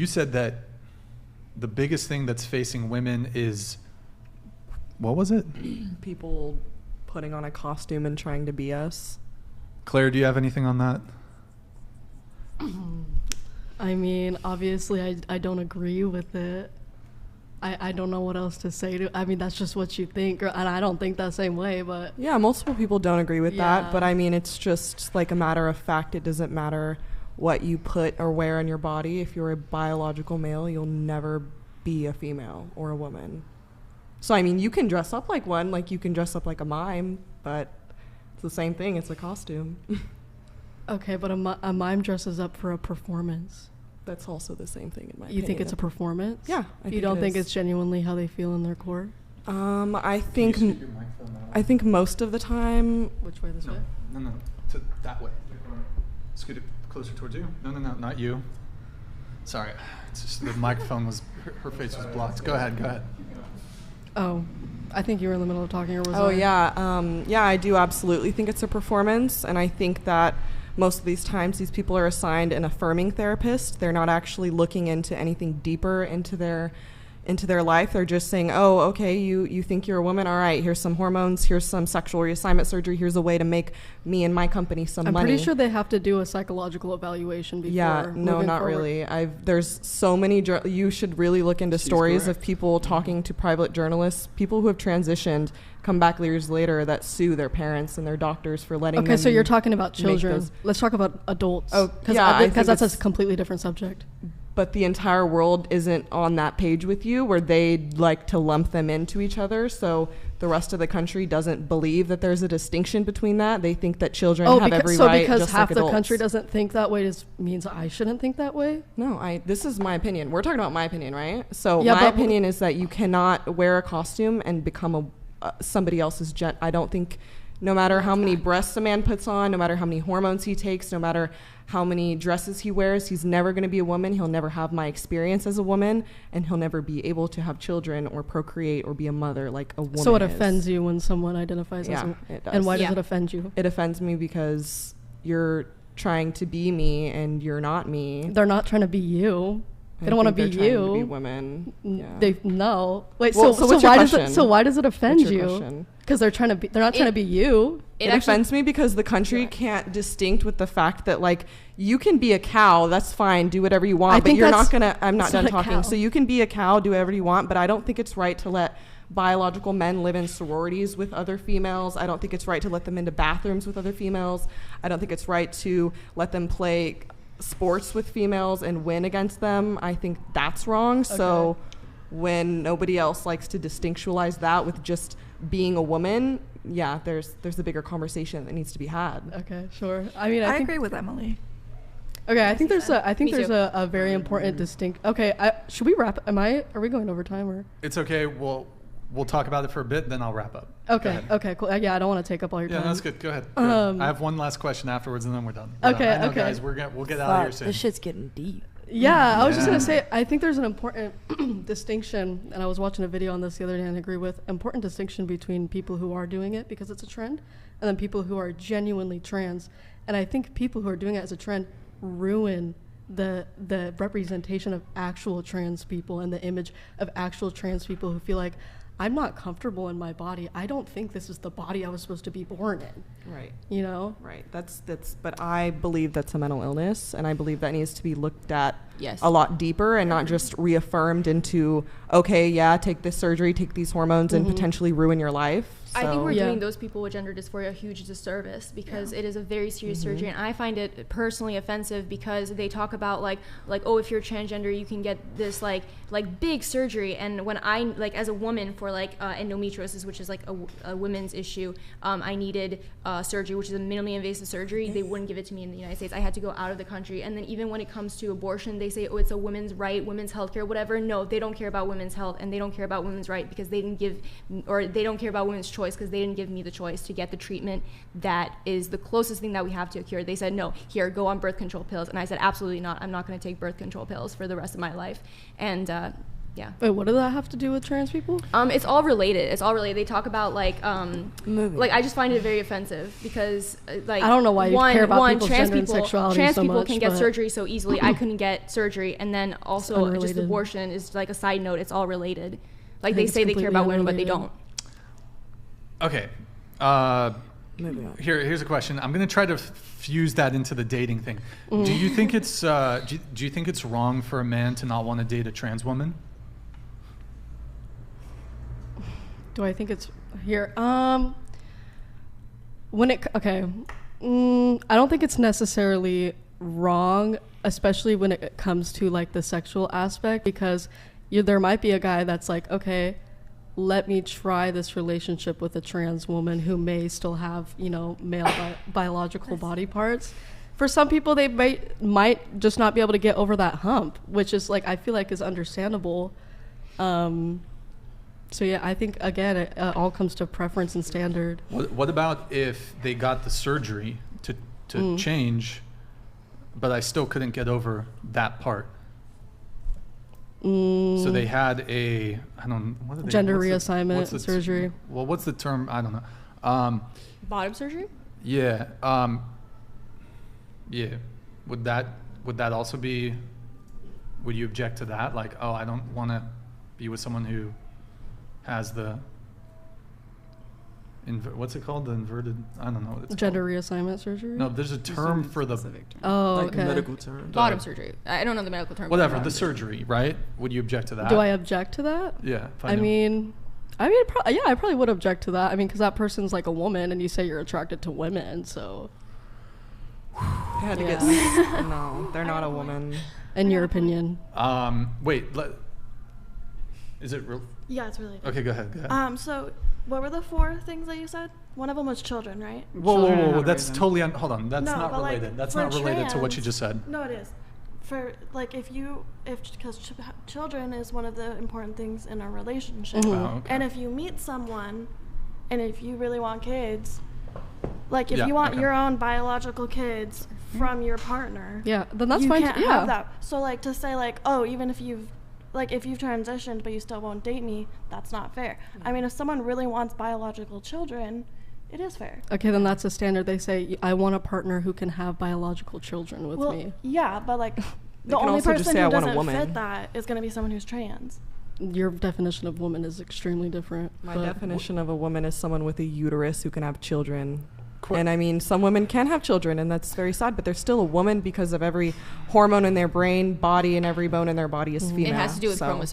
you said that the biggest thing that's facing women is, what was it? People putting on a costume and trying to be us. Claire, do you have anything on that? I mean, obviously, I don't agree with it. I don't know what else to say to. I mean, that's just what you think, and I don't think that same way. But yeah, multiple people don't agree with Yeah. that. But I mean, it's just like a matter of fact. It doesn't matter what you put or wear on your body. If you're a biological male, you'll never be a female or a woman. So I mean, you can dress up like one, like you can dress up like a mime, but it's the same thing. It's a costume. okay, but a mime dresses up for a performance. That's also the same thing in my opinion. You think it's a performance? Yeah. You don't think it's genuinely how they feel in their core? I think most of the time. Which way? This way? No, to that way. Scoot it closer towards you. No, not you. Sorry, it's just the microphone was, her face was blocked. Go ahead. Oh, I think you were in the middle of talking, or was I? Oh yeah, I do absolutely think it's a performance, and I think that most of these times these people are assigned an affirming therapist. They're not actually looking into anything deeper into their life. They're just saying, oh, okay, you think you're a woman, all right, here's some hormones, here's some sexual reassignment surgery, here's a way to make me and my company some money. I'm pretty sure they have to do a psychological evaluation before. Yeah, no, not forward. really. There's so many, you should really look into stories correct. of people talking to private journalists, people who have transitioned, come back years later that sue their parents and their doctors for letting them. Okay, so you're talking about children. those- Let's talk about adults. Oh, yeah, I think because that's it's- a completely different subject. But the entire world isn't on that page with you where they like to lump them into each other. So the rest of the country doesn't believe that there's a distinction between that. They think that children have every right because just half like the adults. country doesn't think that way means I shouldn't think that way? No, this is my opinion. We're talking about my opinion, right? So Yeah, my but opinion is that you cannot wear a costume and become somebody else's I don't think, no matter how many breasts a man puts on, no matter how many hormones he takes, no matter how many dresses he wears, he's never going to be a woman. He'll never have my experience as a woman, and he'll never be able to have children or procreate or be a mother like a woman So it is. offends you when someone identifies as a... It does. And why does it offend you? It offends me because you're trying to be me and you're not me. They're not trying to be you. They don't want to be They're trying to be you. women. Yeah. No. Wait. Well, so what's your why does question? why does it offend What's your you? question? Because they're not trying to be you. It offends me because the country can't distinct with the fact that, like, you can be a cow, that's fine, do whatever you want, but you're not gonna, I'm not done talking. So you can be a cow, do whatever you want, but I don't think it's right to let biological men live in sororities with other females. I don't think it's right to let them into bathrooms with other females. I don't think it's right to let them play sports with females and win against them. I think that's wrong. Okay. So when nobody else likes to distinctualize that with just being a woman, yeah, there's a bigger conversation that needs to be had. Okay, sure. I mean, I agree with Emily. Okay, I think there's a very important distinct. Okay, should we wrap? Are we going over time or? It's okay. We'll talk about it for a bit, then I'll wrap up. Okay, cool. Yeah, I don't want to take up all your time. Yeah, that's good. Go ahead. I have one last question afterwards, and then we're done. Okay, I know, okay. guys, we'll get out of here soon. This shit's getting deep. Yeah, I was just going to say, I think there's an important distinction, and I was watching a video on this the other day and I agree with, important distinction between people who are doing it because it's a trend and then people who are genuinely trans. And I think people who are doing it as a trend ruin the representation of actual trans people and the image of actual trans people who feel like, I'm not comfortable in my body. I don't think this is the body I was supposed to be born in. Right. You know? Right. But I believe that's a mental illness, and I believe that needs to be looked at Yes. a lot deeper and not just reaffirmed into, okay, yeah, take this surgery, take these hormones, and potentially ruin your life. I think we're Yeah. doing those people with gender dysphoria a huge disservice because it is a very serious surgery, and I find it personally offensive because they talk about like oh, if you're transgender you can get this like big surgery, and when I like as a woman for like endometriosis, which is like a women's issue, I needed surgery, which is a minimally invasive surgery. They wouldn't give it to me in the United States. I had to go out of the country, and then even when it comes to abortion, they say, oh, it's a women's right, women's healthcare, whatever. No, they don't care about women's health, and they don't care about women's right because they don't care about women's choice because they didn't give me the choice to get the treatment that is the closest thing that we have to a cure. They said, no, here, go on birth control pills. And I said, absolutely not. I'm not going to take birth control pills for the rest of my life. And Yeah. Wait, what does that have to do with trans people? It's all related. It's all related. They talk about like I just find it very offensive because like I don't know why you care about people's gender and sexuality trans so people much, can get but- surgery so easily. I couldn't get surgery, and then also just unrelated. abortion is like a side note. It's all related. Like I they think say it's they care about women, but they completely don't. Okay. Moving on. Here's a question. I'm gonna try to fuse that into the dating thing. Mm-hmm. Do you think it's do you think it's wrong for a man to not want to date a trans woman? Do I think it's here? I don't think it's necessarily wrong, especially when it comes to like the sexual aspect, because there might be a guy that's like, okay, let me try this relationship with a trans woman who may still have, male biological body parts. For some people, they might just not be able to get over that hump, which is like, I feel like is understandable. So yeah, I think again, it all comes to preference and standard. What about if they got the surgery to change, but I still couldn't get over that part? So they had Gender reassignment surgery. Well, what's the term? I don't know. Bottom surgery? Yeah. Yeah. Would that also be? Would you object to that? Like, oh, I don't want to be with someone who has the what's it called? The inverted? I don't know what it's Gender called. reassessment surgery. No, there's a term for the Oh, like okay. a medical term. Bottom surgery. I don't know the medical term. whatever the surgery, right? Would you object to that? Do I object to that? Yeah. I mean, I probably would object to that. I mean, because that person's like a woman, and you say you're attracted to women, so. I had to Yeah. get. No, they're not a woman. In your opinion. Wait. Is it real? Yeah, it's related. Okay, go ahead. So what were the 4 things that you said? One of them was children, right? Whoa. That's totally hold on. That's No, not but, like, related. That's for not related to what you trans- just said. No, it is. For like because children is one of the important things in a relationship. Mhm. Oh, okay. And if you meet someone, and if you really want kids, like if Yeah, you want okay. your own biological kids from your partner, Yeah, then that's you fine. can't Yeah. have that. So like to say like, oh, even if you've transitioned but you still won't date me, that's not fair. I mean, if someone really wants biological children, it is fair. Okay, then that's a standard. They say, I want a partner who can have biological children with me. Yeah, but like the can only also just person say, who "I want a doesn't woman." fit that is going to be someone who's trans. Your definition of woman is extremely different. My but- definition of a woman is someone with a uterus who can have children. Qu- And I mean, some women can have children, and that's very sad, but they're still a woman because of every hormone in their brain, body, and every bone in their body is female. It has to do with so. chromosomes.